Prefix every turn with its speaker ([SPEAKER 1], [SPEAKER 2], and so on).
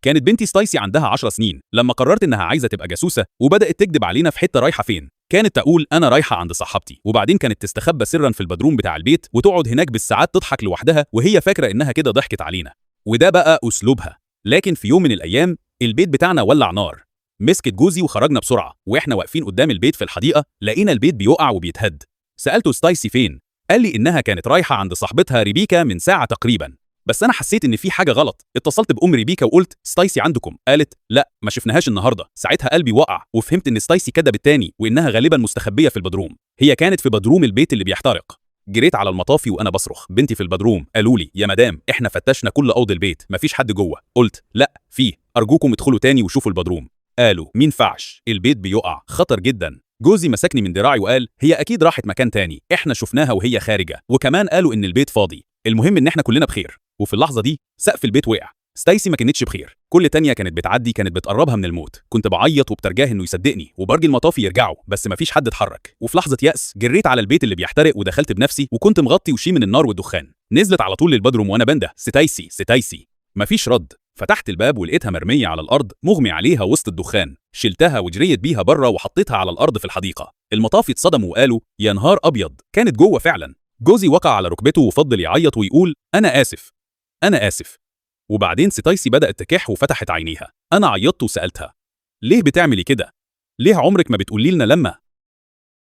[SPEAKER 1] كانت بنتي ستايسي عندها 10 سنين لما قررت إنها عايزة تبقى جاسوسة وبدأت تكذب علينا في حتة رايحة فين. كانت تقول أنا رايحة عند صاحبتي، وبعدين كانت تستخبى سرا في البدروم بتاع البيت وتقعد هناك بالساعات تضحك لوحدها وهي فاكرة إنها كده ضحكت علينا، وده بقى أسلوبها. لكن في يوم من الأيام البيت بتاعنا ولع نار. مسكت جوزي وخرجنا بسرعة، وإحنا واقفين قدام البيت في الحديقة لقينا البيت بيقع وبيتهد. سألته ستايسي فين؟ قال لي إنها كانت رايحة عند صاحبتها ريبيكا من ساعة تقريبا. بس أنا حسيت إن في حاجة غلط، اتصلت بأم ريبيكا وقلت ستايسي عندكم؟ قالت لا ما شفناهاش النهارده. ساعتها قلبي وقع وفهمت إن ستايسي كدبت تاني وإنها غالبا مستخبية في البدروم. هي كانت في بدروم البيت اللي بيحترق. جريت على المطافي وأنا بصرخ بنتي في البدروم. قالوا لي يا مدام إحنا فتشنا كل أوض البيت مفيش حد جوه. قلت لا فيه، أرجوكم ادخلوا تاني وشوفوا البدروم. قالوا مينفعش البيت بيقع خطر جدا. جوزي مسكني من دراعي وقال هي أكيد راحت مكان تاني، إحنا شفناها وهي خارجة، وكمان قالوا إن البيت فاضي. المهم إن إحنا كلنا بخير. وفي اللحظة دي سقف البيت وقع. ستايسي ما كانتش بخير، كل تانية كانت بتعدي كانت بتقربها من الموت. كنت بعيط وبترجاه إنه يصدقني وبرجي المطافي يرجعوا، بس مفيش حد اتحرك. وفي لحظة يأس جريت على البيت اللي بيحترق ودخلت بنفسي، وكنت مغطي وشي من النار والدخان. نزلت على طول للبدروم وأنا بنده ستايسي ستايسي. مفيش رد. فتحت الباب ولقيتها مرمية على الأرض مغمي عليها وسط الدخان. شلتها وجريت بيها بره وحطيتها على الأرض في الحديقة. المطافي اتصدموا وقالوا يا نهار أبيض كانت جوه فعلا. جوزي وقع على ركبته وفضل يعيط ويقول أنا آسف أنا آسف. وبعدين ستايسي بدأت تكح وفتحت عينيها. أنا عيطت وسألتها ليه بتعملي كده؟ ليه عمرك ما بتقولي لنا لما